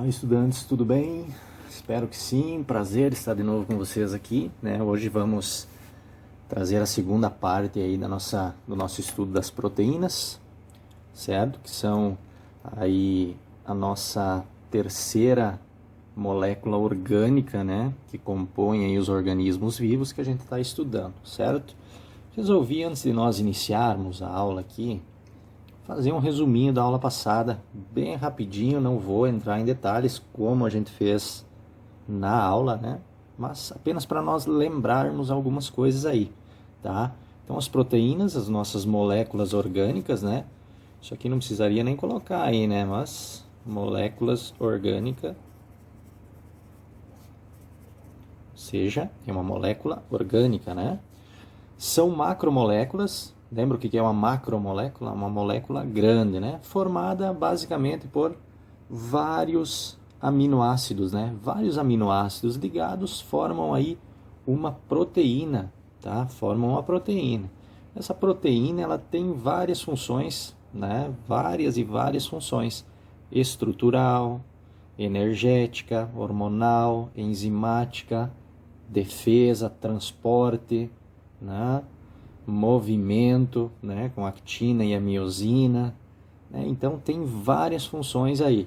Olá, estudantes, tudo bem? Espero que sim. Prazer estar de novo com vocês aqui, né? Hoje vamos trazer a segunda parte aí do nosso estudo das proteínas, certo? Que são aí a nossa terceira molécula orgânica, né? Que compõe aí os organismos vivos que a gente está estudando, certo? Resolvi, antes de nós iniciarmos a aula aqui, fazer um resuminho da aula passada, bem rapidinho, não vou entrar em detalhes como a gente fez na aula, né? Mas apenas para nós lembrarmos algumas coisas aí, tá? Então as proteínas, as nossas moléculas orgânicas, né? Isso aqui não precisaria nem colocar aí, né? Mas moléculas orgânicas, ou seja, é uma molécula orgânica, né? São macromoléculas. Lembra o que é uma macromolécula? Uma molécula grande, né? Formada basicamente por vários aminoácidos, né? Vários aminoácidos ligados formam aí uma proteína, tá? Formam uma proteína. Essa proteína, ela tem várias funções, né? Várias funções: estrutural, energética, hormonal, enzimática, defesa, transporte, né? Movimento, né, com actina e a miosina, né? Então tem várias funções aí.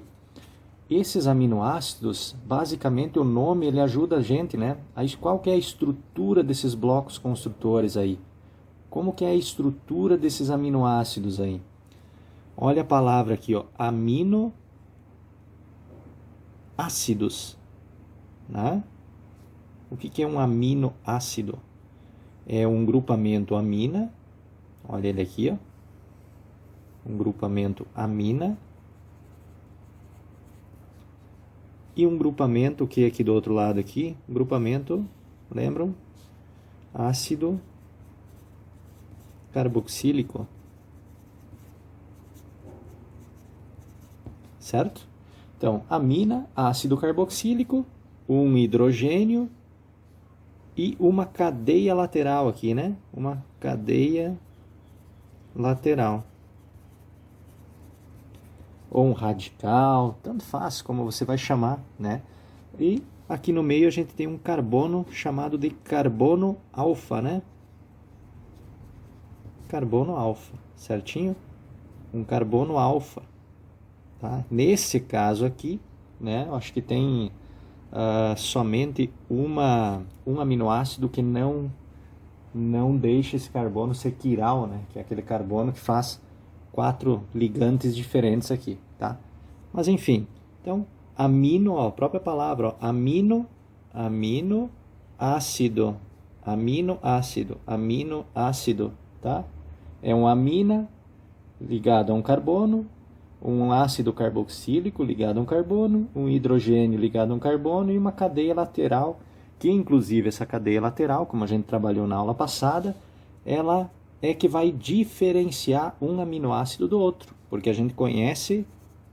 Esses aminoácidos, basicamente o nome ele ajuda a gente, né? Qual que é a estrutura desses blocos construtores aí? Como que é a estrutura desses aminoácidos aí? Olha a palavra aqui, ó, aminoácidos, né? O que é um aminoácido? É um grupamento amina, olha ele aqui, ó, um grupamento amina, e um grupamento que aqui do outro lado aqui, grupamento, lembram? Ácido carboxílico, certo? Então, amina, ácido carboxílico, um hidrogênio, e uma cadeia lateral aqui, né? Uma cadeia lateral. Ou um radical, tanto faz como você vai chamar, né? E aqui no meio a gente tem um carbono chamado de carbono alfa, né? Carbono alfa, certinho? Um carbono alfa, tá? Nesse caso aqui, né? Eu acho que tem somente um aminoácido que não deixa esse carbono ser quiral, né? Que é aquele carbono que faz 4 ligantes diferentes aqui, tá? Mas enfim, então amino, ó, a própria palavra, ó, aminoácido, tá? É um amina ligado a um carbono, um ácido carboxílico ligado a um carbono, um hidrogênio ligado a um carbono e uma cadeia lateral, que inclusive essa cadeia lateral, como a gente trabalhou na aula passada, ela é que vai diferenciar um aminoácido do outro, porque a gente conhece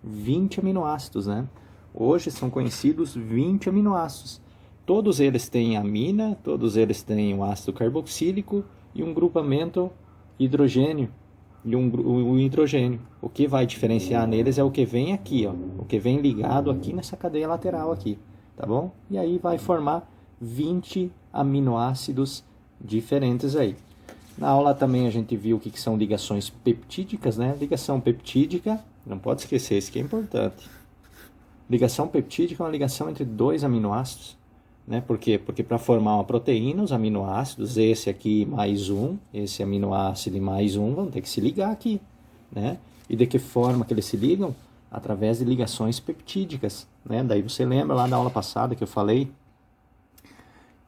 20 aminoácidos, né? Hoje são conhecidos 20 aminoácidos. Todos eles têm amina, todos eles têm um ácido carboxílico e um grupamento hidrogênio. E um hidrogênio. O que vai diferenciar neles é o que vem aqui, ó, o que vem ligado aqui nessa cadeia lateral aqui, tá bom? E aí vai formar 20 aminoácidos diferentes aí. Na aula também a gente viu o que são ligações peptídicas, né? Ligação peptídica, não pode esquecer, isso que é importante. Ligação peptídica é uma ligação entre dois aminoácidos, né? Por quê? Porque para formar uma proteína, os aminoácidos, esse aqui mais um, esse aminoácido e mais um, vão ter que se ligar aqui, né? E de que forma que eles se ligam? Através de ligações peptídicas, né? Daí você lembra lá da aula passada que eu falei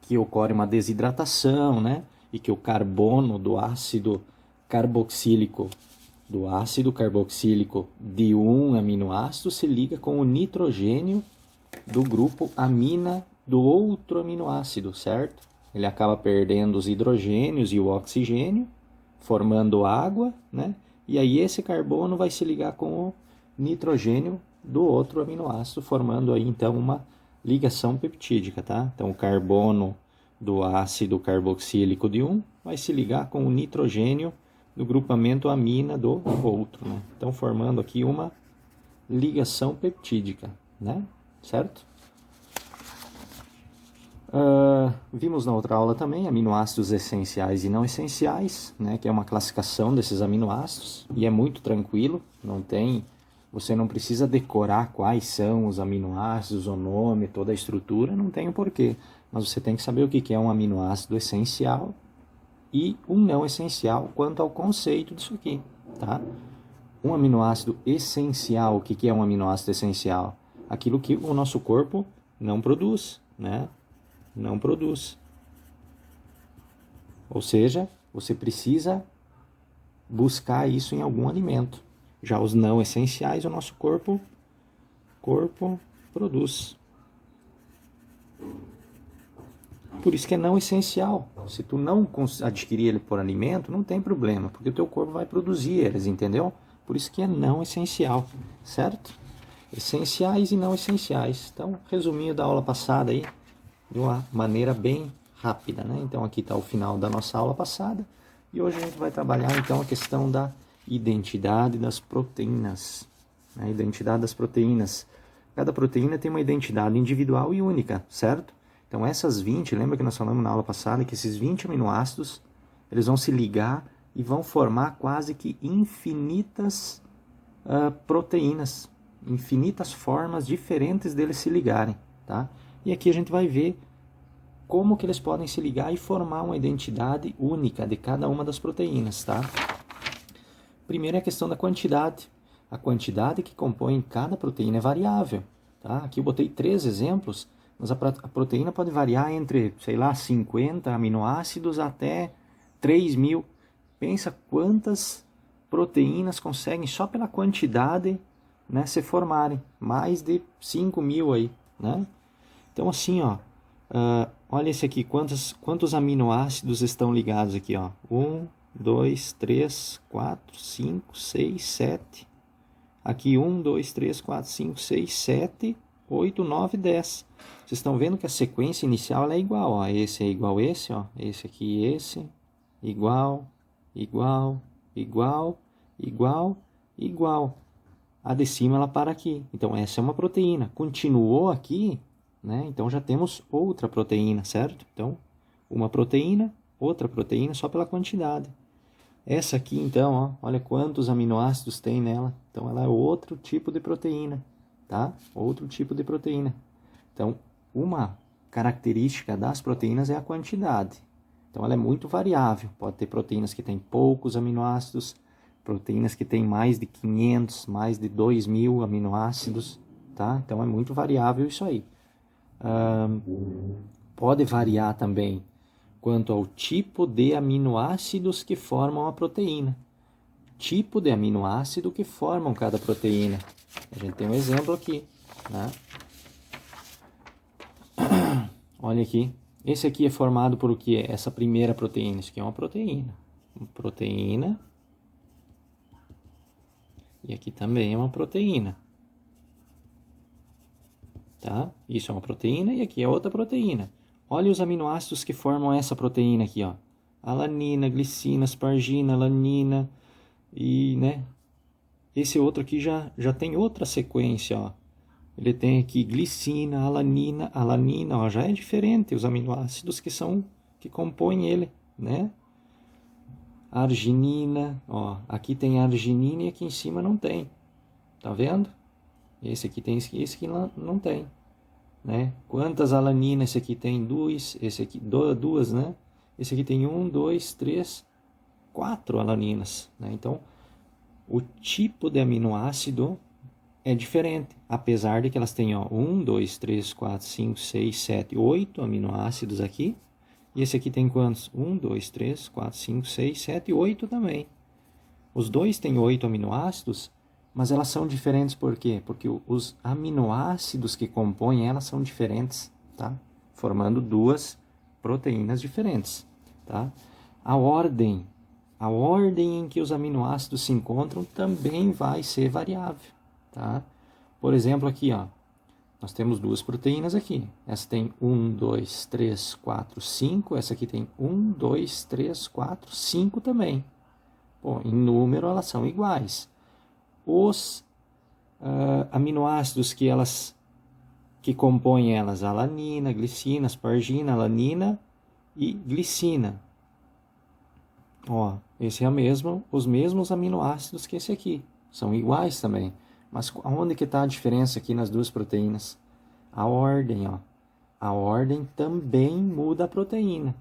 que ocorre uma desidratação, né? E que o carbono do ácido carboxílico de um aminoácido se liga com o nitrogênio do grupo amina do outro aminoácido, certo? Ele acaba perdendo os hidrogênios e o oxigênio, formando água, né? E aí esse carbono vai se ligar com o nitrogênio do outro aminoácido, formando aí então uma ligação peptídica, tá? Então o carbono do ácido carboxílico de um vai se ligar com o nitrogênio do grupamento amina do outro, né? Então formando aqui uma ligação peptídica, né? certo? Vimos na outra aula também aminoácidos essenciais e não essenciais, né, que é uma classificação desses aminoácidos, e é muito tranquilo, você não precisa decorar quais são os aminoácidos, o nome, toda a estrutura, não tem o porquê, mas você tem que saber o que é um aminoácido essencial e um não essencial quanto ao conceito disso aqui, tá? Um aminoácido essencial, o que é um aminoácido essencial? Aquilo que o nosso corpo não produz, né? Não produz. Ou seja, você precisa buscar isso em algum alimento. Já os não essenciais, o nosso corpo produz. Por isso que é não essencial. Se tu não adquirir ele por alimento, não tem problema, porque o teu corpo vai produzir eles, entendeu? Por isso que é não essencial, certo? Essenciais e não essenciais. Então, resuminho da aula passada aí, de uma maneira bem rápida, né? Então, aqui está o final da nossa aula passada. E hoje a gente vai trabalhar, então, a questão da identidade das proteínas. A identidade das proteínas. Cada proteína tem uma identidade individual e única, certo? Então, essas 20, lembra que nós falamos na aula passada que esses 20 aminoácidos, eles vão se ligar e vão formar quase que infinitas proteínas, infinitas formas diferentes deles se ligarem, tá? E aqui a gente vai ver como que eles podem se ligar e formar uma identidade única de cada uma das proteínas, tá? Primeiro é a questão da quantidade. A quantidade que compõe cada proteína é variável, tá? Aqui eu botei 3 exemplos, mas a proteína pode variar entre, sei lá, 50 aminoácidos até 3.000. Pensa quantas proteínas conseguem só pela quantidade, né, se formarem. Mais de 5.000 aí, né? Então assim, ó, olha esse aqui, quantos aminoácidos estão ligados aqui, ó. 1, 2, 3, 4, 5, 6, 7. Aqui 1, 2, 3, 4, 5, 6, 7, 8, 9, 10. Vocês estão vendo que a sequência inicial ela é igual, ó. Esse é igual a esse, ó. Esse aqui e esse. Igual, igual, igual, igual, igual. A de cima ela para aqui. Então essa é uma proteína. Continuou aqui, né? Então já temos outra proteína, certo? Então, uma proteína, outra proteína, só pela quantidade. Essa aqui, então, ó, olha quantos aminoácidos tem nela. Então, ela é outro tipo de proteína, tá? Outro tipo de proteína. Então, uma característica das proteínas é a quantidade. Então, ela é muito variável. Pode ter proteínas que têm poucos aminoácidos, proteínas que têm mais de 500, mais de 2.000 aminoácidos, tá? Então, é muito variável isso aí. Pode variar também quanto ao tipo de aminoácidos que formam a proteína. Tipo de aminoácido que formam cada proteína. A gente tem um exemplo aqui, né? Olha aqui. Esse aqui é formado por o que? Essa primeira proteína. Isso aqui é uma proteína. Uma proteína. E aqui também é uma proteína. Tá? Isso é uma proteína e aqui é outra proteína. Olha os aminoácidos que formam essa proteína aqui, ó. Alanina, glicina, aspargina, alanina e, né? Esse outro aqui já tem outra sequência, ó. Ele tem aqui glicina, alanina, ó, já é diferente os aminoácidos que compõem ele, né? Arginina, ó, aqui tem arginina e aqui em cima não tem. Tá vendo? Esse aqui tem, esse aqui não tem, né? Quantas alaninas esse aqui tem? Esse aqui duas, né? Esse aqui tem 1, 2, 3, 4 alaninas, né? Então, o tipo de aminoácido é diferente, apesar de que elas tenham 1, 2, 3, 4, 5, 6, 7, 8 aminoácidos aqui. E esse aqui tem quantos? 1, 2, 3, 4, 5, 6, 7, 8 também. Os dois têm 8 aminoácidos, mas elas são diferentes por quê? Porque os aminoácidos que compõem elas são diferentes, tá? Formando duas proteínas diferentes, tá? A ordem em que os aminoácidos se encontram também vai ser variável, tá? Por exemplo, aqui, ó, nós temos duas proteínas aqui. Essa tem 1, 2, 3, 4, 5. Essa aqui tem 1, 2, 3, 4, 5 também. Bom, em número elas são iguais. Os aminoácidos que elas que compõem elas alanina, glicina, aspargina, alanina e glicina. Ó, esse é os mesmos aminoácidos que esse aqui. São iguais também. Mas onde que está a diferença aqui nas duas proteínas? A ordem, ó. A ordem também muda a proteína.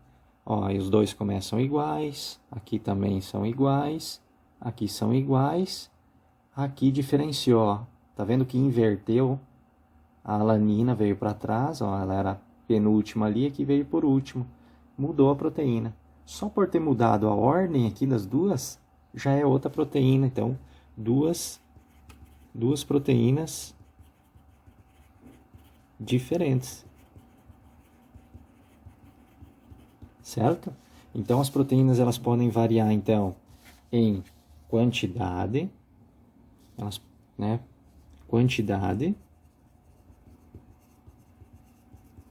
Ó, e os dois começam iguais. Aqui também são iguais. Aqui são iguais. Aqui diferenciou, ó. Tá vendo que inverteu? A alanina veio para trás, ó. Ela era penúltima ali, aqui veio por último. Mudou a proteína. Só por ter mudado a ordem aqui das duas, já é outra proteína. Então, duas proteínas diferentes. Certo? Então, as proteínas elas podem variar, então, em quantidade, quantidade,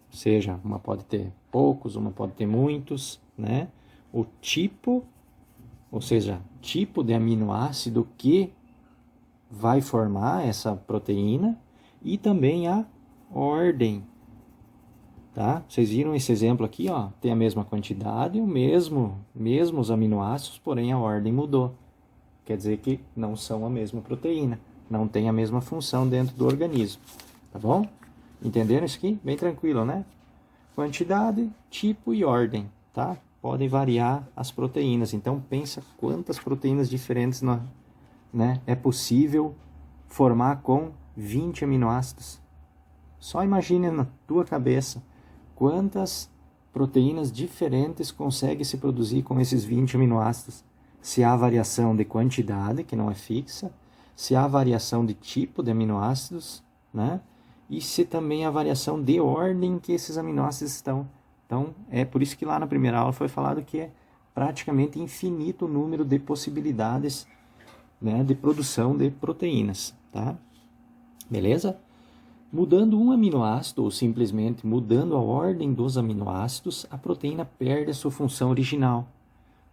ou seja, uma pode ter poucos, uma pode ter muitos, né? O tipo, ou seja, tipo de aminoácido que vai formar essa proteína e também a ordem, tá? Vocês viram esse exemplo aqui, ó, tem a mesma quantidade, mesmos aminoácidos, porém a ordem mudou. Quer dizer que não são a mesma proteína, não tem a mesma função dentro do organismo, tá bom? Entenderam isso aqui? Bem tranquilo, né? Quantidade, tipo e ordem, tá? Podem variar as proteínas. Então, pensa quantas proteínas diferentes é possível formar com 20 aminoácidos. Só imagine na tua cabeça quantas proteínas diferentes consegue se produzir com esses 20 aminoácidos. Se há variação de quantidade, que não é fixa, se há variação de tipo de aminoácidos, né? E se também há variação de ordem que esses aminoácidos estão. Então, é por isso que lá na primeira aula foi falado que é praticamente infinito o número de possibilidades, né, de produção de proteínas, tá? Beleza? Mudando um aminoácido, ou simplesmente mudando a ordem dos aminoácidos, a proteína perde a sua função original,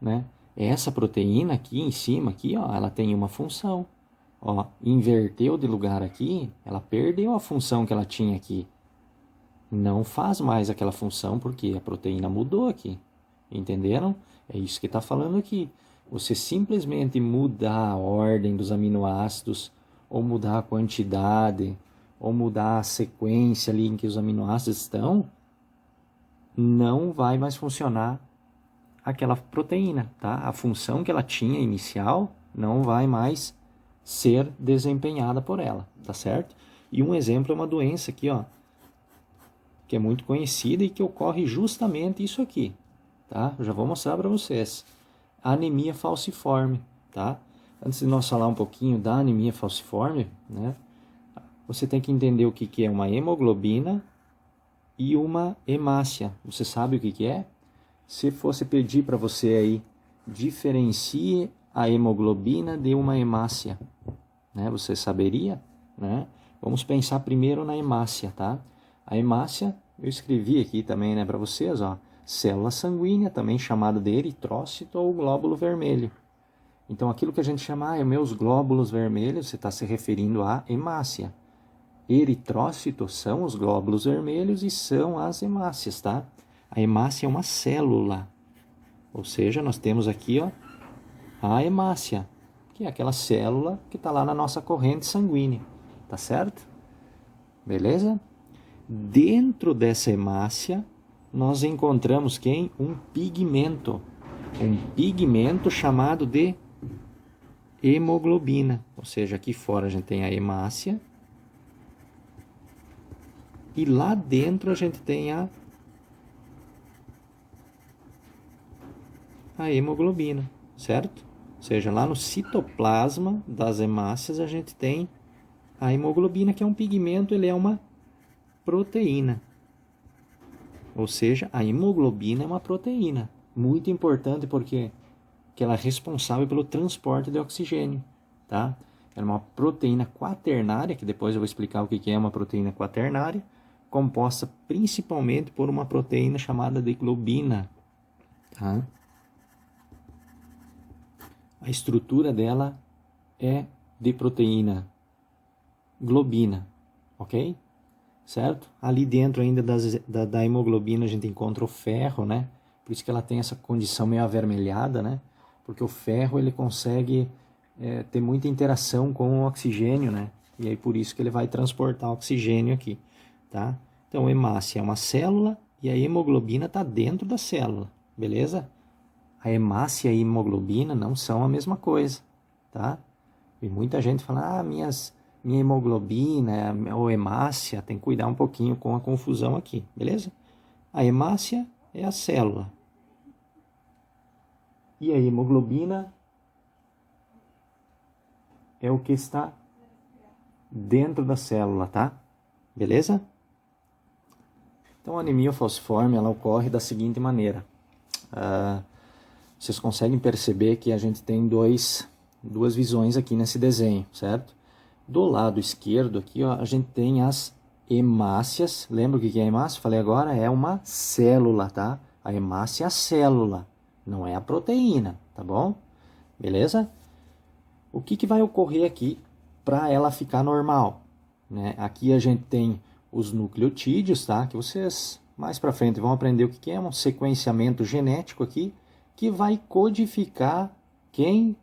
né? Essa proteína aqui em cima, aqui, ó, ela tem uma função. Ó, inverteu de lugar aqui, ela perdeu a função que ela tinha aqui. Não faz mais aquela função porque a proteína mudou aqui. Entenderam? É isso que está falando aqui. Você simplesmente mudar a ordem dos aminoácidos, ou mudar a quantidade, ou mudar a sequência ali em que os aminoácidos estão, não vai mais funcionar aquela proteína, tá? A função que ela tinha inicial não vai mais ser desempenhada por ela, tá certo? E um exemplo é uma doença aqui, ó, que é muito conhecida e que ocorre justamente isso aqui, tá? Eu já vou mostrar para vocês. A anemia falciforme, tá? Antes de nós falar um pouquinho da anemia falciforme, né? Você tem que entender o que é uma hemoglobina e uma hemácia. Você sabe o que é? Se fosse pedir para você aí, diferencie a hemoglobina de uma hemácia, né? Você saberia, né? Vamos pensar primeiro na hemácia, tá? A hemácia, eu escrevi aqui também, né, para vocês, ó, célula sanguínea, também chamada de eritrócito ou glóbulo vermelho. Então, aquilo que a gente chama, meus glóbulos vermelhos, você está se referindo à hemácia. Eritrócito são os glóbulos vermelhos e são as hemácias, tá? A hemácia é uma célula, ou seja, nós temos aqui, ó, a hemácia, que é aquela célula que está lá na nossa corrente sanguínea, tá certo? Beleza? Dentro dessa hemácia, nós encontramos quem? Um pigmento chamado de hemoglobina, ou seja, aqui fora a gente tem a hemácia e lá dentro a gente tem a hemoglobina, certo? Ou seja, lá no citoplasma das hemácias a gente tem a hemoglobina, que é um pigmento, ele é uma proteína. Ou seja, a hemoglobina é uma proteína muito importante porque ela é responsável pelo transporte de oxigênio, tá? É uma proteína quaternária, que depois eu vou explicar o que é uma proteína quaternária, composta principalmente por uma proteína chamada de globina, tá? A estrutura dela é de proteína globina, ok? certo? Ali dentro ainda da hemoglobina a gente encontra o ferro, né? Por isso que ela tem essa condição meio avermelhada, né? Porque o ferro ele consegue ter muita interação com o oxigênio, né? E aí por isso que ele vai transportar oxigênio aqui, tá? Então, hemácia é uma célula e a hemoglobina está dentro da célula, beleza? A hemácia e a hemoglobina não são a mesma coisa, tá? E muita gente fala, minha hemoglobina ou hemácia, tem que cuidar um pouquinho com a confusão aqui, beleza? A hemácia é a célula. E a hemoglobina é o que está dentro da célula, tá? Beleza? Então, a anemia falciforme, ela ocorre da seguinte maneira. Vocês conseguem perceber que a gente tem duas visões aqui nesse desenho, certo? Do lado esquerdo aqui, ó, a gente tem as hemácias. Lembra o que é a hemácia? Falei agora, é uma célula, tá? A hemácia é a célula, não é a proteína, tá bom? Beleza? O que vai ocorrer aqui para ela ficar normal, né? Aqui a gente tem os nucleotídeos, tá? Que vocês mais para frente vão aprender o que é um sequenciamento genético aqui, que vai codificar quem?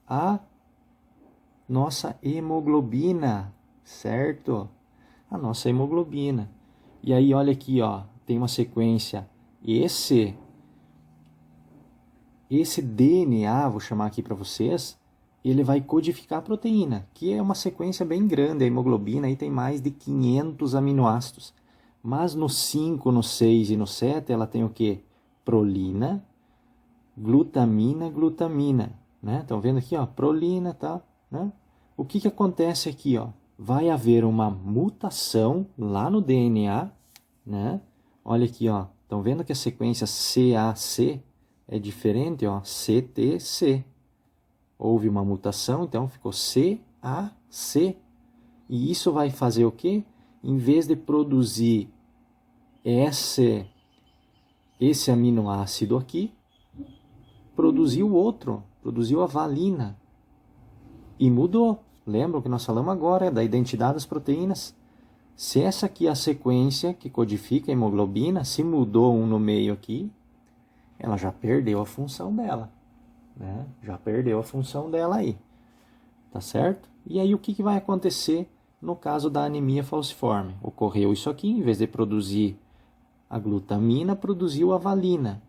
A nossa hemoglobina, certo? A nossa hemoglobina. E aí, olha aqui, ó, tem uma sequência. Esse DNA, vou chamar aqui para vocês, ele vai codificar a proteína, que é uma sequência bem grande. A hemoglobina aí tem mais de 500 aminoácidos. Mas no 5, no 6 e no 7, ela tem o quê? Prolina, glutamina, glutamina, né? Estão vendo aqui, ó, prolina, tá? Né? O que acontece aqui, ó? Vai haver uma mutação lá no DNA, né? Olha aqui, ó. Estão vendo que a sequência CAC é diferente, ó? CTC. Houve uma mutação, então ficou CAC. E isso vai fazer o quê? Em vez de produzir esse aminoácido aqui, produziu outro, produziu a valina. E mudou. Lembram que nós falamos agora da identidade das proteínas? Se essa aqui é a sequência que codifica a hemoglobina, se mudou um no meio aqui, ela já perdeu a função dela, né? Já perdeu a função dela aí, tá certo? E aí o que vai acontecer no caso da anemia falciforme? Ocorreu isso aqui, em vez de produzir a glutamina, produziu a valina.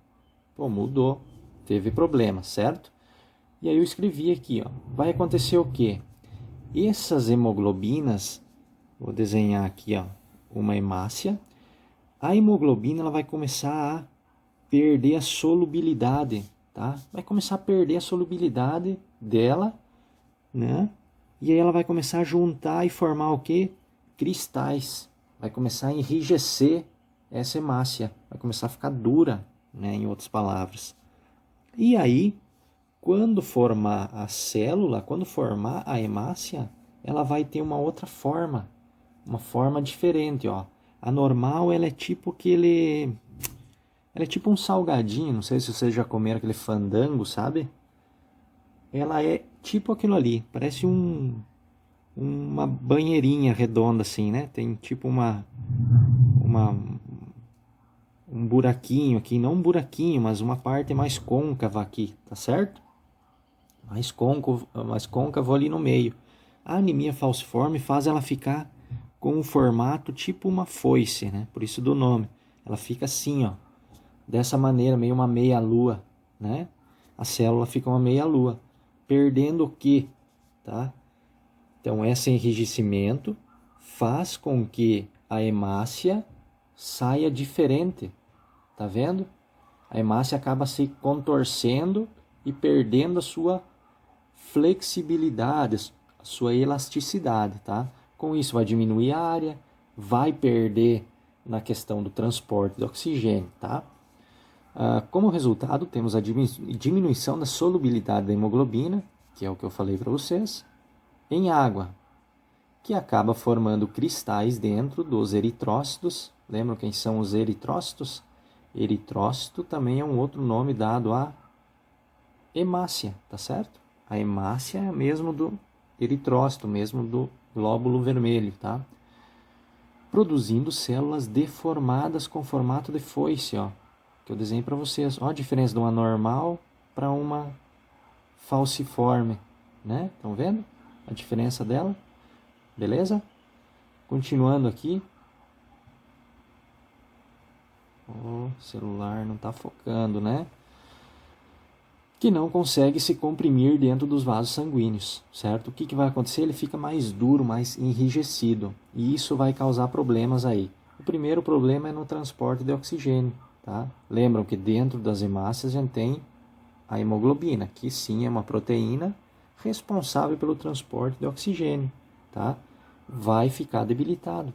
Pô, mudou, teve problema, certo? E aí eu escrevi aqui, ó, vai acontecer o quê? Essas hemoglobinas, vou desenhar aqui, ó, uma hemácia. A hemoglobina ela vai começar a perder a solubilidade, tá? Vai começar a perder a solubilidade dela, né? E aí ela vai começar a juntar e formar o quê? Cristais. Vai começar a enrijecer essa hemácia, vai começar a ficar dura, né, em outras palavras. E aí, quando formar a célula, quando formar a hemácia, ela vai ter uma outra forma, uma forma diferente, ó. A normal, ela é tipo ela é tipo um salgadinho, não sei se vocês já comeram aquele fandango, sabe? Ela é tipo aquilo ali, parece uma banheirinha redonda assim, né? Tem tipo um buraquinho aqui, não um buraquinho, mas uma parte mais côncava aqui, tá certo? Mais côncavo ali no meio. A anemia falciforme faz ela ficar com um formato tipo uma foice, né? Por isso do nome. Ela fica assim, ó, dessa maneira, meio uma meia-lua, né? A célula fica uma meia-lua, perdendo o quê? Tá? Então, esse enrijecimento faz com que a hemácia saia diferente, tá vendo? A hemácia acaba se contorcendo e perdendo a sua flexibilidade, a sua elasticidade, tá? Com isso vai diminuir a área, vai perder na questão do transporte do oxigênio, tá? Como resultado, temos a diminuição da solubilidade da hemoglobina, que é o que eu falei para vocês, em água, que acaba formando cristais dentro dos eritrócitos. Lembram quem são os eritrócitos? Eritrócito também é um outro nome dado à hemácia, tá certo? A hemácia é mesmo do eritrócito, mesmo do glóbulo vermelho, tá? produzindo células deformadas com formato de foice, ó, que eu desenhei para vocês. Ó a diferença de uma normal para uma falciforme, né? Estão vendo a diferença dela? Beleza? Continuando aqui. O celular não está focando, né? Que não consegue se comprimir dentro dos vasos sanguíneos, certo? O que vai acontecer? Ele fica mais duro, mais enrijecido, e isso vai causar problemas aí. O primeiro problema é no transporte de oxigênio, tá? Lembram que dentro das hemácias a gente tem a hemoglobina, que sim é uma proteína responsável pelo transporte de oxigênio, tá? Vai ficar debilitado.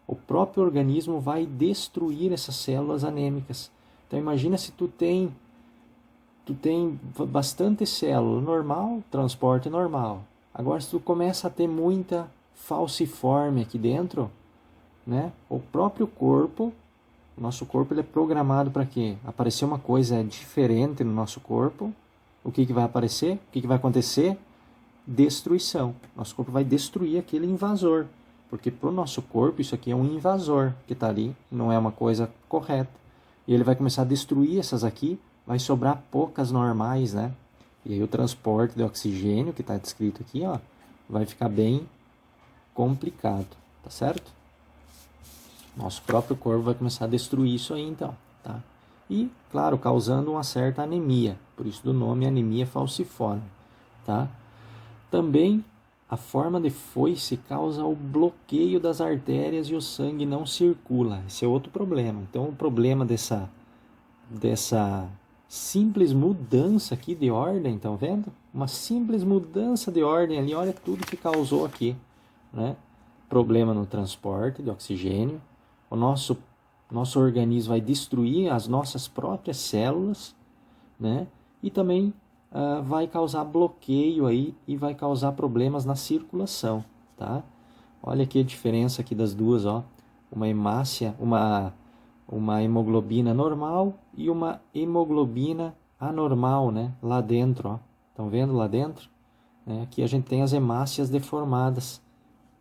O próprio organismo vai destruir essas células anêmicas. Então imagina se tu tem bastante célula normal, transporte normal. Agora se tu começa a ter muita falciforme aqui dentro, né? O próprio corpo, o nosso corpo ele é programado para quê? Aparecer uma coisa diferente no nosso corpo. O que vai aparecer? O que vai acontecer? Destruição. Nosso corpo vai destruir aquele invasor. Porque para o nosso corpo isso aqui é um invasor que está ali, não é uma coisa correta. E ele vai começar a destruir essas aqui, vai sobrar poucas normais, né? E aí o transporte de oxigênio, que está descrito aqui, ó, vai ficar bem complicado, tá certo? Nosso próprio corpo vai começar a destruir isso aí, então, tá? E, claro, causando uma certa anemia, por isso do nome anemia falciforme, tá? Também a forma de foice causa o bloqueio das artérias e o sangue não circula. Esse é outro problema. Então, o problema dessa simples mudança aqui de ordem, estão vendo? Uma simples mudança de ordem ali, olha tudo que causou aqui, né? Problema no transporte de oxigênio. O nosso organismo vai destruir as nossas próprias células, né? E também vai causar bloqueio aí e vai causar problemas na circulação, tá? Olha aqui a diferença aqui das duas, ó. Uma hemácia, uma hemoglobina normal e uma hemoglobina anormal, né? Lá dentro, ó. Estão vendo lá dentro? Aqui a gente tem as hemácias deformadas,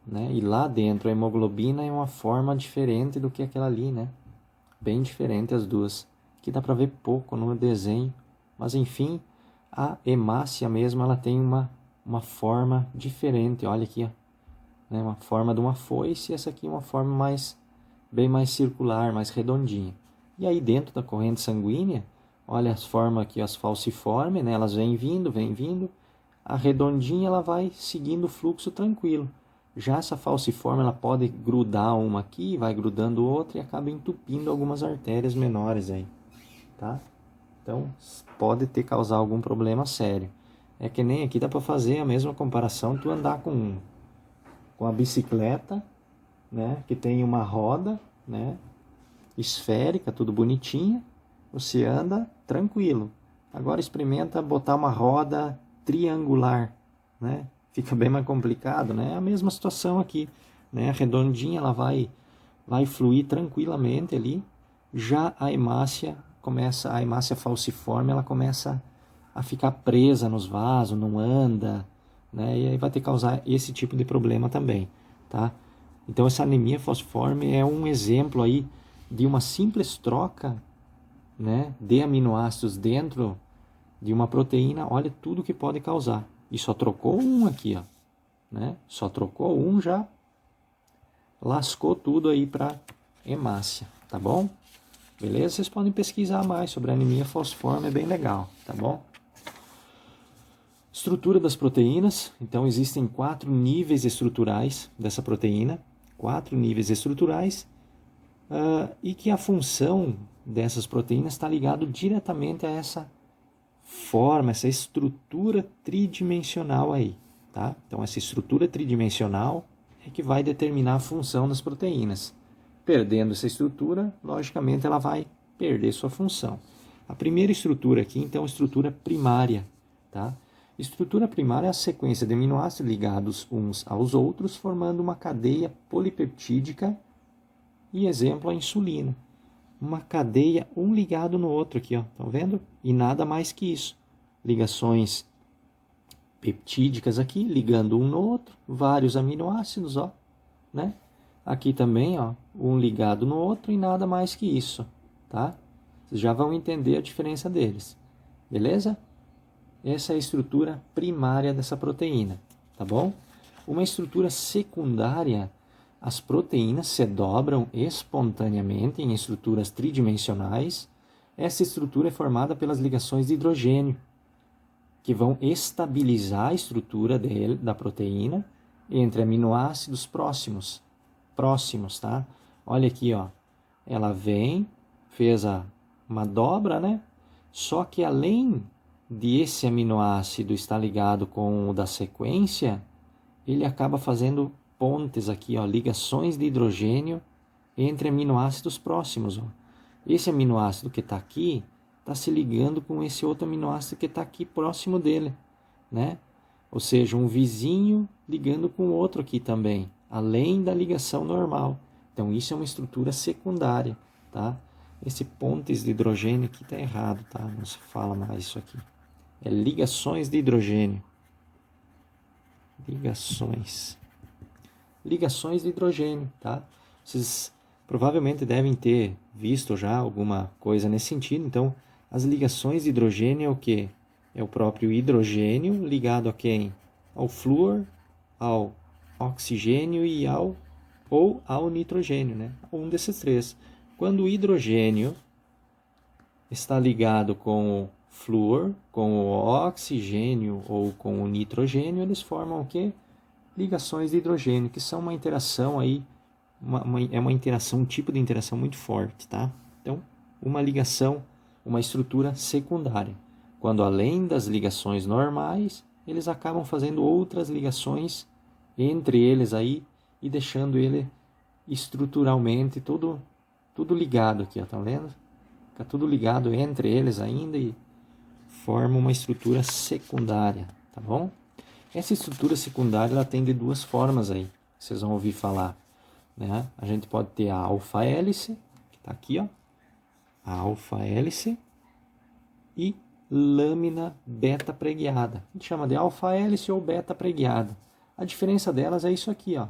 né? E lá dentro a hemoglobina é uma forma diferente do que aquela ali, né? Bem diferente as duas. Aqui dá para ver pouco no desenho, mas enfim, a hemácia mesmo ela tem uma forma diferente. Olha aqui, ó, né? Uma forma de uma foice e essa aqui é uma forma bem mais circular, mais redondinha. E aí dentro da corrente sanguínea, olha as formas aqui, as falciformes, né? Elas vêm vindo. A redondinha ela vai seguindo o fluxo tranquilo. Já essa falciforme ela pode grudar uma aqui, vai grudando outra e acaba entupindo algumas artérias menores aí, tá? Então pode causar algum problema sério. É que nem aqui dá para fazer a mesma comparação, tu andar com a bicicleta, né, que tem uma roda, né, esférica, tudo bonitinha, você anda tranquilo. Agora experimenta botar uma roda triangular, né? Fica bem mais complicado, né? É a mesma situação aqui, né? A redondinha ela vai fluir tranquilamente ali. Já a hemácia falciforme, ela começa a ficar presa nos vasos, não anda, né? E aí vai ter que causar esse tipo de problema também, tá? Então essa anemia falciforme é um exemplo aí de uma simples troca, né, de aminoácidos dentro de uma proteína. Olha tudo que pode causar. E só trocou um aqui, ó, né? Só trocou um, já lascou tudo aí para hemácia, tá bom? Beleza? Vocês podem pesquisar mais sobre a anemia falciforme, é bem legal, tá bom? Estrutura das proteínas. Então existem 4 níveis estruturais dessa proteína, 4 níveis estruturais, e que a função dessas proteínas está ligado diretamente a essa forma, essa estrutura tridimensional aí, tá? Então essa estrutura tridimensional é que vai determinar a função das proteínas. Perdendo essa estrutura, logicamente ela vai perder sua função. A primeira estrutura aqui, então, é a estrutura primária, tá? Estrutura primária é a sequência de aminoácidos ligados uns aos outros, formando uma cadeia polipeptídica e exemplo a insulina. Uma cadeia, um ligado no outro aqui, ó, estão vendo? E nada mais que isso. Ligações peptídicas aqui, ligando um no outro, vários aminoácidos, ó, né? Aqui também, ó, um ligado no outro e nada mais que isso, tá? Vocês já vão entender a diferença deles, beleza? Essa é a estrutura primária dessa proteína, tá bom? Uma estrutura secundária, as proteínas se dobram espontaneamente em estruturas tridimensionais. Essa estrutura é formada pelas ligações de hidrogênio, que vão estabilizar a estrutura da proteína entre aminoácidos próximos, tá? Olha aqui, ó. Ela fez uma dobra, né? Só que além de esse aminoácido estar ligado com o da sequência, ele acaba fazendo pontes aqui, ó, ligações de hidrogênio entre aminoácidos próximos, ó. Esse aminoácido que está aqui está se ligando com esse outro aminoácido que está aqui próximo dele, né? Ou seja, um vizinho ligando com o outro aqui também, além da ligação normal. Então, isso é uma estrutura secundária, tá? Esse pontes de hidrogênio aqui está errado, tá? Não se fala mais isso aqui. É ligações de hidrogênio. Ligações de hidrogênio, tá? Vocês provavelmente devem ter visto já alguma coisa nesse sentido. Então, as ligações de hidrogênio é o quê? É o próprio hidrogênio ligado a quem? Ao flúor, ao oxigênio e ao nitrogênio, né? Um desses três. Quando o hidrogênio está ligado com o flúor, com o oxigênio ou com o nitrogênio, eles formam o quê? Ligações de hidrogênio, que são uma interação aí, um tipo de interação muito forte, tá? Então, uma ligação, uma estrutura secundária. Quando além das ligações normais, eles acabam fazendo outras ligações entre eles aí e deixando ele estruturalmente tudo ligado aqui, ó, tá vendo? Fica tudo ligado entre eles ainda e forma uma estrutura secundária, tá bom? Essa estrutura secundária ela tem de duas formas aí, vocês vão ouvir falar, né? A gente pode ter a alfa-hélice, que está aqui, ó, a alfa-hélice, e lâmina beta-preguiada. A gente chama de alfa-hélice ou beta-preguiada. A diferença delas é isso aqui, ó.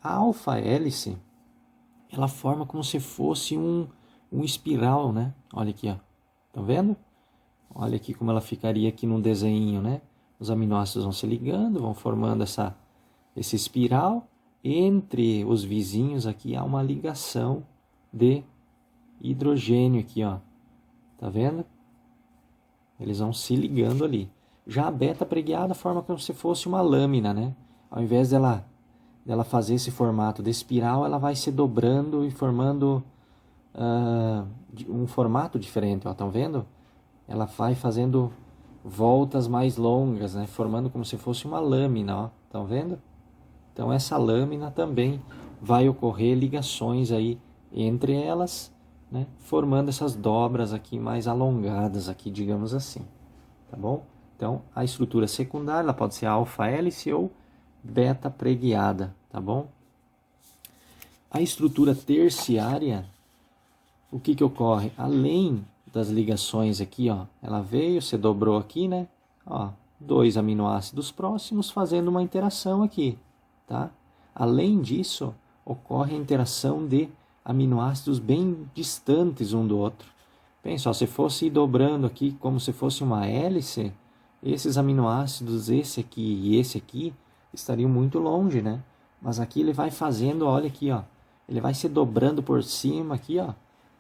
A alfa-hélice, ela forma como se fosse um espiral, né? Olha aqui, ó. Tá vendo? Olha aqui como ela ficaria aqui num desenho, né? Os aminoácidos vão se ligando, vão formando esse espiral. Entre os vizinhos aqui há uma ligação de hidrogênio aqui, ó. Tá vendo? Eles vão se ligando ali. Já a beta-preguiada forma como se fosse uma lâmina, né? Ao invés dela fazer esse formato de espiral, ela vai se dobrando e formando um formato diferente, ó. Estão vendo? Ela vai fazendo voltas mais longas, né? Formando como se fosse uma lâmina, ó. Estão vendo? Então essa lâmina também vai ocorrer ligações aí entre elas, né? Formando essas dobras aqui mais alongadas aqui, digamos assim, tá bom? Então a estrutura secundária ela pode ser alfa-hélice ou beta-preguiada, tá bom? A estrutura terciária, o que ocorre? Além das ligações aqui, ó, ela veio, se dobrou aqui, né? Ó, dois aminoácidos próximos fazendo uma interação aqui, tá? Além disso, ocorre a interação de aminoácidos bem distantes um do outro. Pensa, se fosse ir dobrando aqui como se fosse uma hélice, esses aminoácidos, esse aqui e esse aqui, estariam muito longe, né? Mas aqui ele vai fazendo, olha aqui, ó, ele vai se dobrando por cima aqui, ó,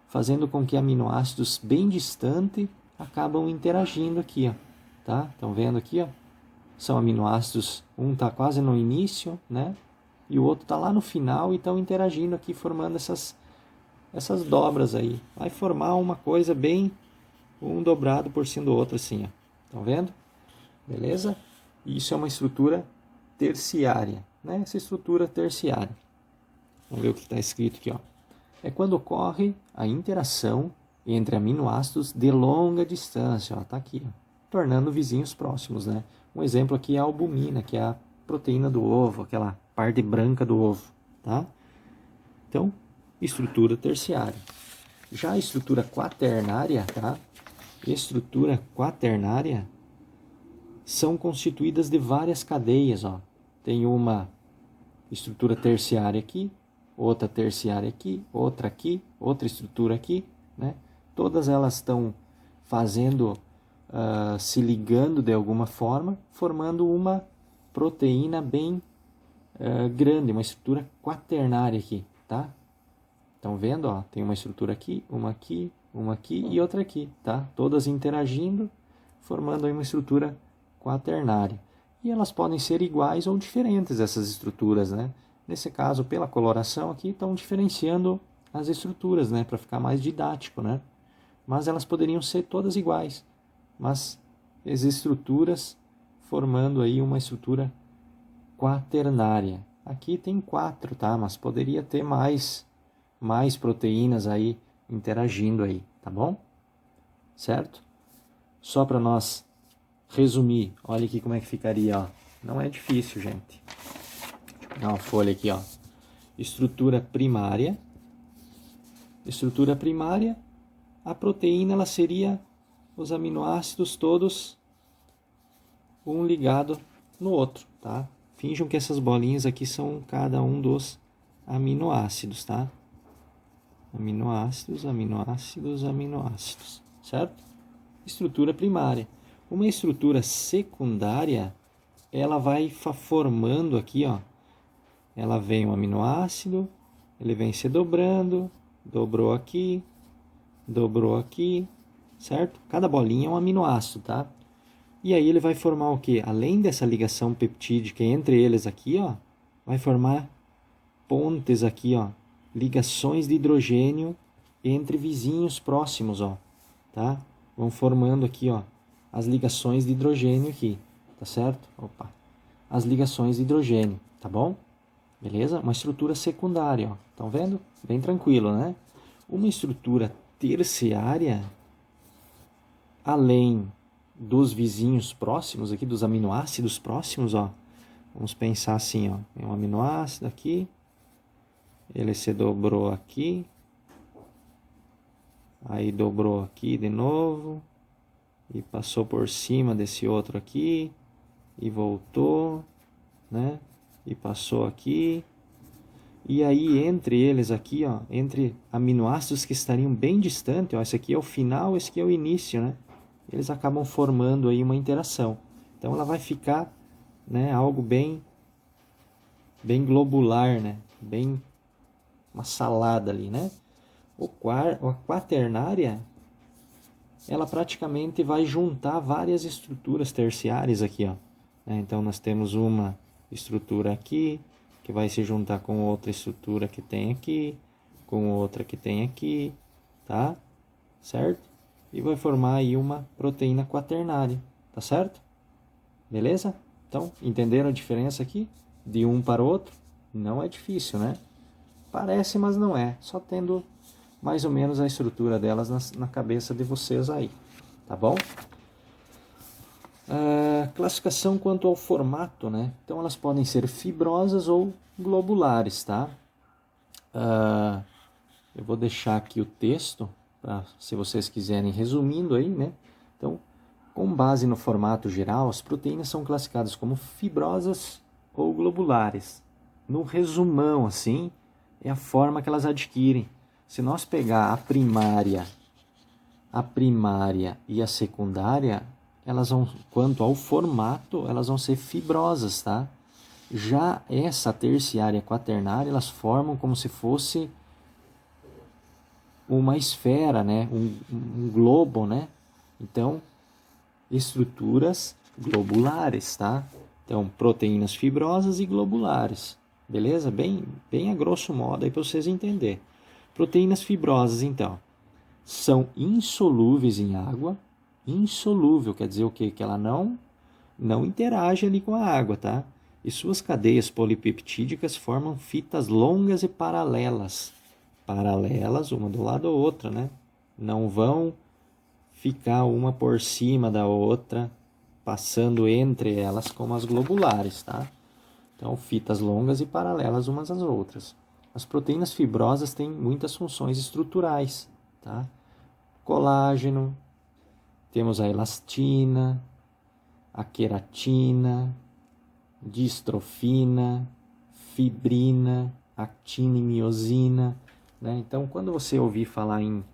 fazendo com que aminoácidos bem distantes acabam interagindo aqui, ó, tá? Estão vendo aqui, ó? São aminoácidos, um está quase no início, né? E o outro está lá no final e estão interagindo aqui, formando essas dobras aí. Vai formar uma coisa bem, um dobrado por cima do outro assim, ó. Estão vendo? Beleza? Isso é uma estrutura terciária, né? Essa estrutura terciária. Vamos ver o que está escrito aqui, ó. É quando ocorre a interação entre aminoácidos de longa distância, ó, tá aqui, ó, tornando vizinhos próximos, né? Um exemplo aqui é a albumina, que é a proteína do ovo, aquela parte branca do ovo, tá? Então, estrutura terciária. Já a estrutura quaternária, tá? Estrutura quaternária são constituídas de várias cadeias, ó. Tem uma estrutura terciária aqui, outra terciária aqui, outra estrutura aqui, né? Todas elas estão fazendo, se ligando de alguma forma, formando uma proteína bem grande, uma estrutura quaternária aqui, tá? Estão vendo, ó? Tem uma estrutura aqui e outra aqui, tá? Todas interagindo, formando aí uma estrutura quaternária. E elas podem ser iguais ou diferentes, essas estruturas, né? Nesse caso, pela coloração aqui, estão diferenciando as estruturas, né? Para ficar mais didático, né? Mas elas poderiam ser todas iguais, mas as estruturas formando aí uma estrutura quaternária. Aqui tem 4, tá? Mas poderia ter mais proteínas aí interagindo aí, tá bom? Certo? Só para nós resumir, olha aqui como é que ficaria, ó. Não é difícil, gente. Dá uma folha aqui, ó. Estrutura primária. Estrutura primária, a proteína ela seria os aminoácidos todos um ligado no outro, tá? Finjam que essas bolinhas aqui são cada um dos aminoácidos, tá? Aminoácidos, aminoácidos, aminoácidos, certo? Estrutura primária. Uma estrutura secundária, ela vai formando aqui, ó. Ela vem um aminoácido, ele vem se dobrando, dobrou aqui, certo? Cada bolinha é um aminoácido, tá? E aí ele vai formar o quê? Além dessa ligação peptídica entre eles aqui, ó, vai formar pontes aqui, ó, ligações de hidrogênio entre vizinhos próximos, ó, tá? Vão formando aqui, ó, as ligações de hidrogênio aqui, tá certo? Opa. As ligações de hidrogênio, tá bom? Beleza? Uma estrutura secundária, ó. Estão vendo? Bem tranquilo, né? Uma estrutura terciária, além dos vizinhos próximos aqui, dos aminoácidos próximos, ó. Vamos pensar assim, ó. Tem um aminoácido aqui, ele se dobrou aqui, aí dobrou aqui de novo, e passou por cima desse outro aqui, e voltou, né? E passou aqui. E aí, entre eles aqui, ó, entre aminoácidos que estariam bem distantes, ó, esse aqui é o final, esse aqui é o início, né? Eles acabam formando aí uma interação. Então, ela vai ficar, né, algo bem globular, né? Bem uma salada ali, né? A quaternária, ela praticamente vai juntar várias estruturas terciárias aqui, ó. Então, nós temos uma estrutura aqui, que vai se juntar com outra estrutura que tem aqui, com outra que tem aqui, tá? Certo? E vai formar aí uma proteína quaternária, tá certo? Beleza? Então, entenderam a diferença aqui? De um para o outro? Não é difícil, né? Parece, mas não é. Só tendo mais ou menos a estrutura delas na cabeça de vocês aí, tá bom? Classificação quanto ao formato, né? Então elas podem ser fibrosas ou globulares, tá? Eu vou deixar aqui o texto, se vocês quiserem, resumindo aí, né? Então, com base no formato geral, as proteínas são classificadas como fibrosas ou globulares. No resumão, assim, é a forma que elas adquirem. Se nós pegar a primária e a secundária, elas vão, quanto ao formato, elas vão ser fibrosas, tá? Já essa terciária e quaternária, elas formam como se fosse uma esfera, né? Um globo, né? Então, estruturas globulares, tá? Então, proteínas fibrosas e globulares, beleza? Bem a grosso modo aí para vocês entenderem. Proteínas fibrosas, então, são insolúveis em água. Insolúvel quer dizer o quê? Que ela não interage ali com a água, tá? E suas cadeias polipeptídicas formam fitas longas e paralelas. Paralelas, uma do lado da outra, né? Não vão ficar uma por cima da outra, passando entre elas como as globulares, tá? Então, fitas longas e paralelas umas às outras. As proteínas fibrosas têm muitas funções estruturais, tá? Colágeno, temos a elastina, a queratina, distrofina, fibrina, actina e miosina, né? Então, quando você ouvir falar em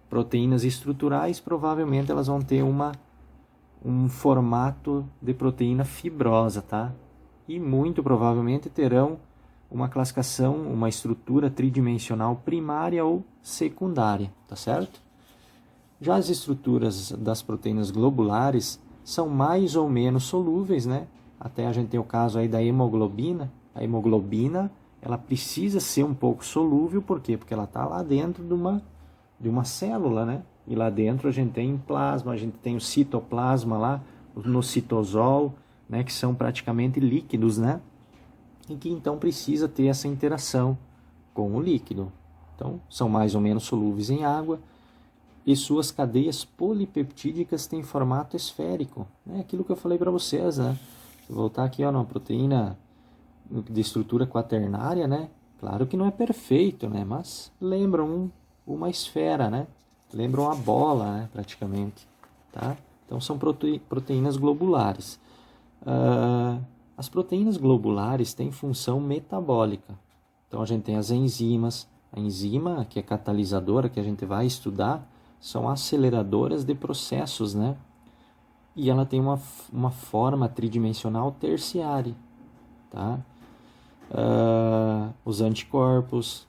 proteínas estruturais, provavelmente elas vão ter um formato de proteína fibrosa, tá? E muito provavelmente terão uma classificação, uma estrutura tridimensional primária ou secundária, tá certo? Já as estruturas das proteínas globulares são mais ou menos solúveis, né? Até a gente tem o caso aí da hemoglobina. A hemoglobina, ela precisa ser um pouco solúvel, por quê? Porque ela está lá dentro de uma célula, né? E lá dentro a gente tem plasma, a gente tem o citoplasma lá, no citosol, né? Que são praticamente líquidos, né? E que então precisa ter essa interação com o líquido. Então, são mais ou menos solúveis em água e suas cadeias polipeptídicas têm formato esférico. É aquilo que eu falei para vocês, né? Se voltar aqui, ó, numa proteína de estrutura quaternária, né? Claro que não é perfeito, né? Mas lembram uma esfera, né? Lembram a bola, né? Praticamente, tá? Então são proteínas globulares. As proteínas globulares têm função metabólica. Então a gente tem as enzimas. A enzima, que é catalisadora, que a gente vai estudar, são aceleradoras de processos, né? E ela tem uma forma tridimensional terciária, tá? Os anticorpos,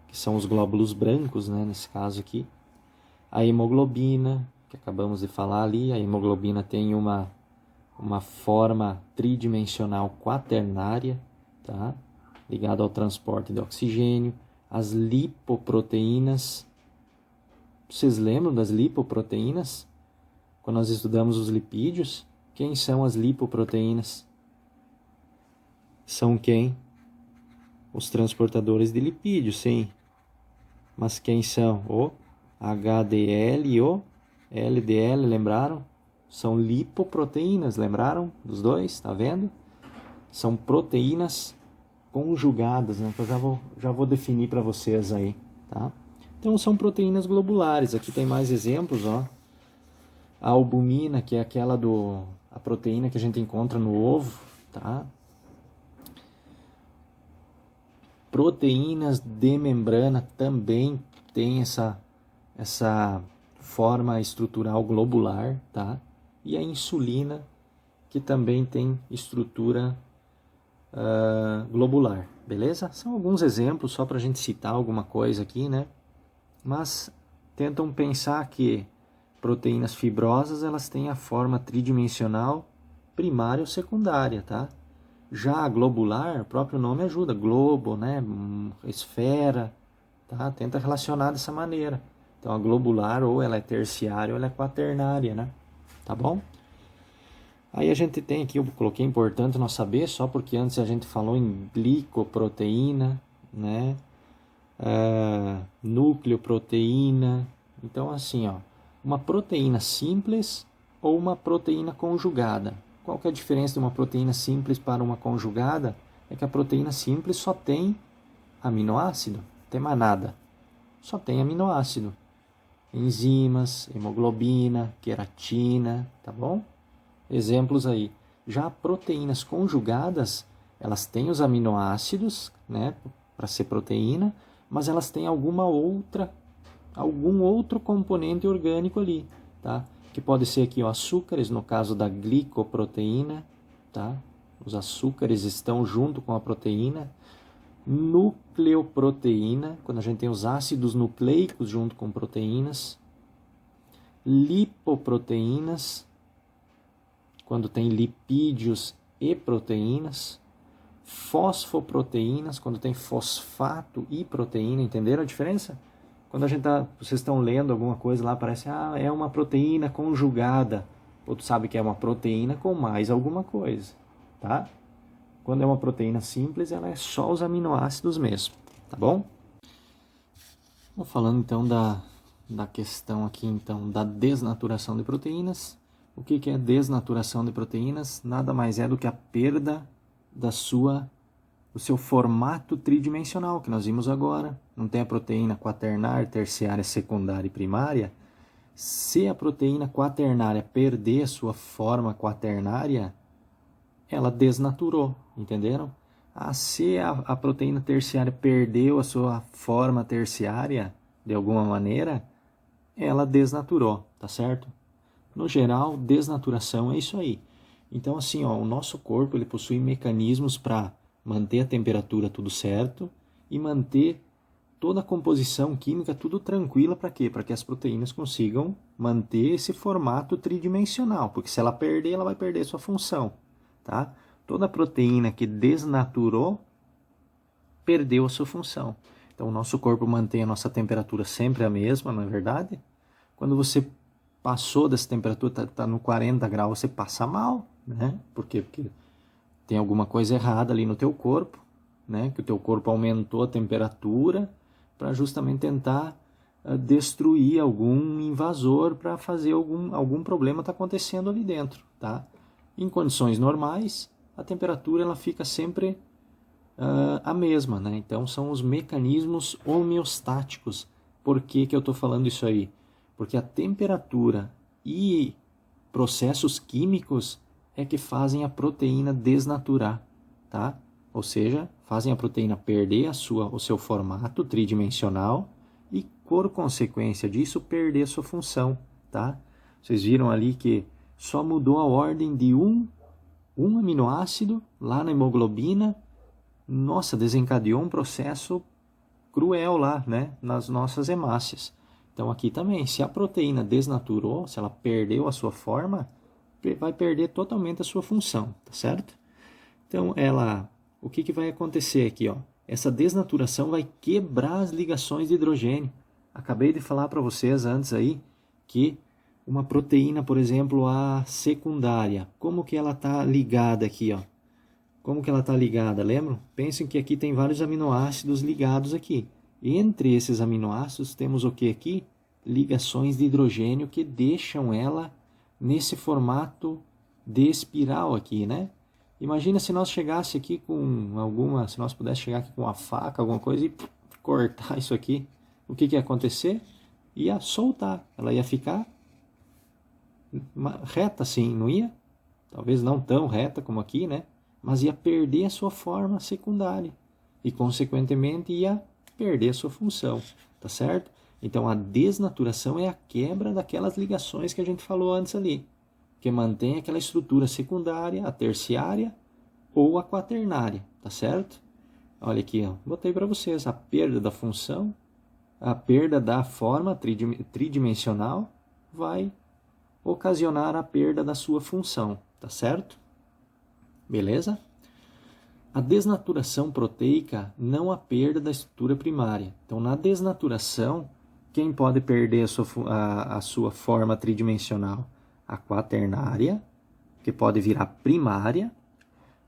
que são os glóbulos brancos, né? Nesse caso aqui. A hemoglobina, que acabamos de falar ali, a hemoglobina tem uma forma tridimensional quaternária, tá? Ligado ao transporte de oxigênio. As lipoproteínas. Vocês lembram das lipoproteínas? Quando nós estudamos os lipídios, quem são as lipoproteínas? São quem? Os transportadores de lipídios, sim. Mas quem são? O HDL e o LDL, lembraram? São lipoproteínas, lembraram dos dois? Tá vendo? São proteínas conjugadas, né? Então já vou definir para vocês aí, tá? Então são proteínas globulares. Aqui tem mais exemplos, ó. A albumina, que é a proteína que a gente encontra no ovo, tá? Proteínas de membrana também tem essa forma estrutural globular, tá? E a insulina, que também tem estrutura globular, beleza? São alguns exemplos só para a gente citar alguma coisa aqui, né? Mas tentam pensar que proteínas fibrosas elas têm a forma tridimensional primária ou secundária, tá? Já a globular, o próprio nome ajuda, globo, né? Esfera, tá? Tenta relacionar dessa maneira. Então a globular ou ela é terciária ou ela é quaternária, né? Tá bom? Aí a gente tem aqui, eu coloquei importante nós saber, só porque antes a gente falou em glicoproteína, né? Nucleoproteína. Então assim, ó, uma proteína simples ou uma proteína conjugada. Qual que é a diferença de uma proteína simples para uma conjugada? É que a proteína simples só tem aminoácido, não tem mais nada. Só tem aminoácido. Enzimas, hemoglobina, queratina, tá bom? Exemplos aí. Já proteínas conjugadas, elas têm os aminoácidos, né, para ser proteína, mas elas têm algum outro componente orgânico ali, tá? Que pode ser aqui, ó, açúcares, no caso da glicoproteína, tá? Os açúcares estão junto com a proteína. Nucleoproteína, quando a gente tem os ácidos nucleicos junto com proteínas. Lipoproteínas, quando tem lipídios e proteínas. Fosfoproteínas, quando tem fosfato e proteína, entenderam a diferença? Quando vocês estão lendo alguma coisa lá, parece, é uma proteína conjugada. Outro sabe que é uma proteína com mais alguma coisa, tá? Quando é uma proteína simples, ela é só os aminoácidos mesmo, tá bom? Vou falando então da questão aqui, então, da desnaturação de proteínas. O que é desnaturação de proteínas? Nada mais é do que a perda do seu formato tridimensional, que nós vimos agora. Não tem a proteína quaternária, terciária, secundária e primária. Se a proteína quaternária perder a sua forma quaternária, ela desnaturou, entenderam? Se a proteína terciária perdeu a sua forma terciária, de alguma maneira, ela desnaturou, tá certo? No geral, desnaturação é isso aí. Então, assim, ó, o nosso corpo ele possui mecanismos para manter a temperatura tudo certo e manter toda a composição química tudo tranquila para quê? Para que as proteínas consigam manter esse formato tridimensional, porque se ela perder, ela vai perder sua função, tá? Toda proteína que desnaturou perdeu a sua função. Então, o nosso corpo mantém a nossa temperatura sempre a mesma, não é verdade? Quando você passou dessa temperatura, tá no 40 graus, você passa mal, né? Por quê? Porque tem alguma coisa errada ali no teu corpo, né? Que o teu corpo aumentou a temperatura para justamente tentar destruir algum invasor, para fazer algum problema tá acontecendo ali dentro, tá? Em condições normais, a temperatura ela fica sempre a mesma, né? Então são os mecanismos homeostáticos. Por que eu estou falando isso aí? Porque a temperatura e processos químicos é que fazem a proteína desnaturar, tá? Ou seja, fazem a proteína perder o seu formato tridimensional e, por consequência disso, perder a sua função, tá? Vocês viram ali que só mudou a ordem de um aminoácido lá na hemoglobina. Nossa, desencadeou um processo cruel lá, né? Nas nossas hemácias. Então aqui também, se a proteína desnaturou, se ela perdeu a sua forma, vai perder totalmente a sua função, tá certo? Então o que vai acontecer aqui, ó? Essa desnaturação vai quebrar as ligações de hidrogênio. Acabei de falar para vocês antes aí que uma proteína, por exemplo, a secundária, como que ela está ligada aqui, ó? Como que ela está ligada, lembram? Pensem que aqui tem vários aminoácidos ligados aqui. Entre esses aminoácidos temos o que aqui? Ligações de hidrogênio que deixam ela nesse formato de espiral aqui, né? Imagina se nós chegasse aqui se nós pudesse chegar aqui com uma faca, alguma coisa e cortar isso aqui, o que ia acontecer? Ia soltar, ela ia ficar reta assim, não ia? Talvez não tão reta como aqui, né? Mas ia perder a sua forma secundária e, consequentemente, ia perder a sua função, tá certo? Então, a desnaturação é a quebra daquelas ligações que a gente falou antes ali, que mantém aquela estrutura secundária, a terciária ou a quaternária, tá certo? Olha aqui, ó, botei para vocês a perda da função, a perda da forma tridimensional vai ocasionar a perda da sua função, tá certo? Beleza? A desnaturação proteica, não a perda da estrutura primária. Então, na desnaturação, quem pode perder a sua forma tridimensional? A quaternária, que pode virar primária,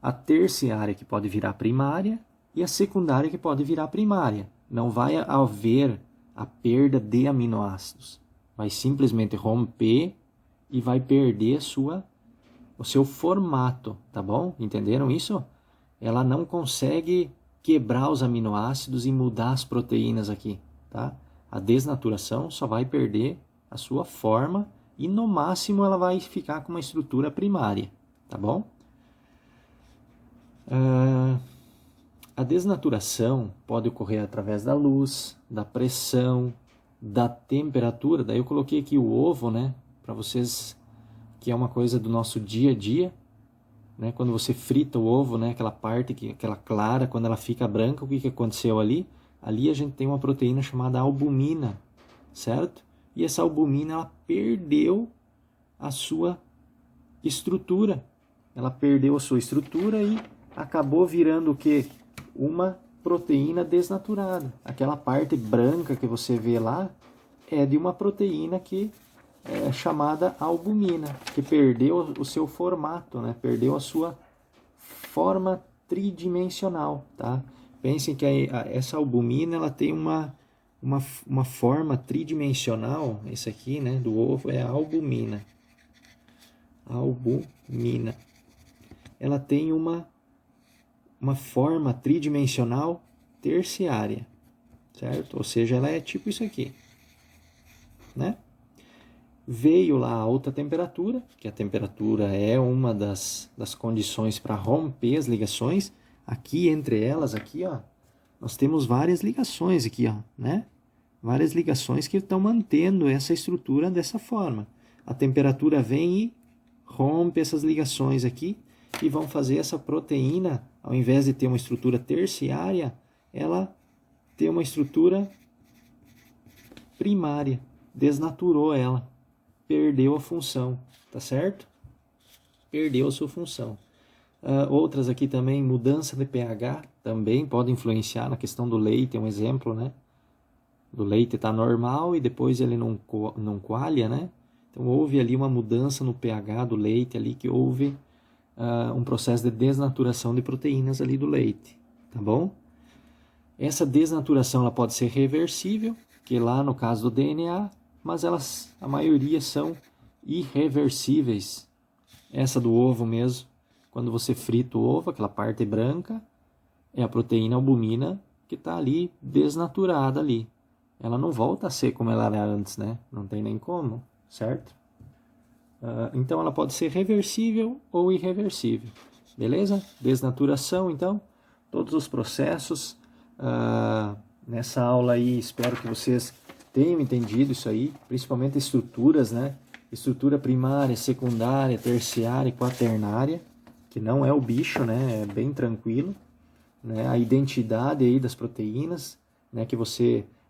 a terciária, que pode virar primária, e a secundária, que pode virar primária. Não vai haver a perda de aminoácidos. Vai simplesmente romper e vai perder o seu formato, tá bom? Entenderam isso? Ela não consegue quebrar os aminoácidos e mudar as proteínas aqui, tá? A desnaturação só vai perder a sua forma e no máximo ela vai ficar com uma estrutura primária, tá bom? A desnaturação pode ocorrer através da luz, da pressão, da temperatura. Daí eu coloquei aqui o ovo, né? Para vocês, que é uma coisa do nosso dia a dia, né? Quando você frita o ovo, né? Aquela parte, aquela clara, quando ela fica branca, o que aconteceu ali? Ali a gente tem uma proteína chamada albumina, certo? E essa albumina, ela perdeu a sua estrutura. Ela perdeu a sua estrutura e acabou virando o quê? Uma proteína desnaturada. Aquela parte branca que você vê lá é de uma proteína que é chamada albumina, que perdeu o seu formato, né? Perdeu a sua forma tridimensional, tá? Pensem que essa albumina ela tem uma forma tridimensional. Esse aqui, né, do ovo é a albumina. Albumina. Ela tem uma forma tridimensional terciária, certo? Ou seja, ela é tipo isso aqui, né? Veio lá a alta temperatura, que a temperatura é uma das condições para romper as ligações. aqui entre elas, aqui, ó, nós temos várias ligações aqui, ó, né? Várias ligações que estão mantendo essa estrutura dessa forma. A temperatura vem e rompe essas ligações aqui e vão fazer essa proteína, ao invés de ter uma estrutura terciária, ela ter uma estrutura primária. Desnaturou ela. Perdeu a função, tá certo? Perdeu a sua função. Outras aqui também, mudança de pH, também pode influenciar na questão do leite, é um exemplo, né? Do leite está normal e depois ele não coalha, né? Então houve ali uma mudança no pH do leite, ali que houve um processo de desnaturação de proteínas ali do leite, tá bom? Essa desnaturação ela pode ser reversível, que lá no caso do DNA, mas a maioria são irreversíveis. Essa do ovo mesmo, quando você frita o ovo, aquela parte branca, é a proteína albumina que está ali desnaturada ali. Ela não volta a ser como ela era antes, né? Não tem nem como, certo? Então ela pode ser reversível ou irreversível, beleza? Desnaturação, então, todos os processos. Nessa aula aí, espero que vocês tenham entendido isso aí, principalmente estruturas, né? Estrutura primária, secundária, terciária e quaternária, que não é o bicho, né? É bem tranquilo, né? A identidade aí das proteínas, né?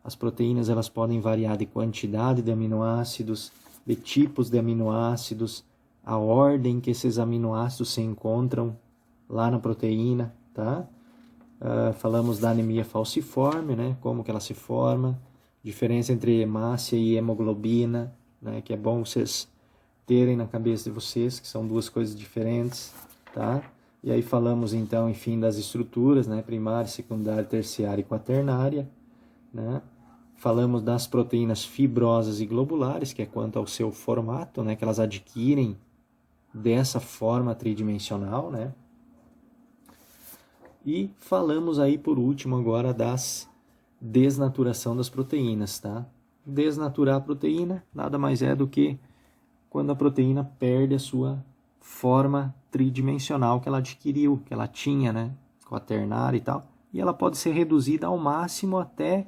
As proteínas elas podem variar de quantidade de aminoácidos, de tipos de aminoácidos, a ordem que esses aminoácidos se encontram lá na proteína, tá? Falamos da anemia falciforme, né? Como que ela se forma, diferença entre hemácia e hemoglobina, né? Que é bom vocês terem na cabeça de vocês, que são duas coisas diferentes, tá? E aí falamos então, enfim, das estruturas, né? Primária, secundária, terciária e quaternária, né? Falamos das proteínas fibrosas e globulares, que é quanto ao seu formato, né? Que elas adquirem dessa forma tridimensional, né? E falamos aí por último agora das desnaturação das proteínas, tá? Desnaturar a proteína nada mais é do que quando a proteína perde a sua forma tridimensional que ela adquiriu, que ela tinha, né? Quaternária e tal. E ela pode ser reduzida ao máximo até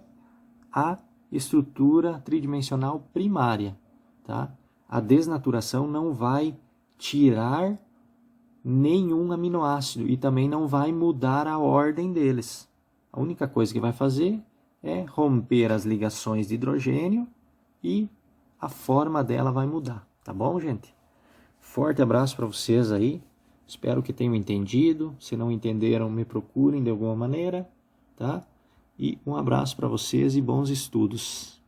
a estrutura tridimensional primária, tá? A desnaturação não vai tirar nenhum aminoácido e também não vai mudar a ordem deles. A única coisa que vai fazer é romper as ligações de hidrogênio e a forma dela vai mudar, tá bom, gente? Forte abraço para vocês aí. Espero que tenham entendido. Se não entenderam, me procurem de alguma maneira, tá? E um abraço para vocês e bons estudos.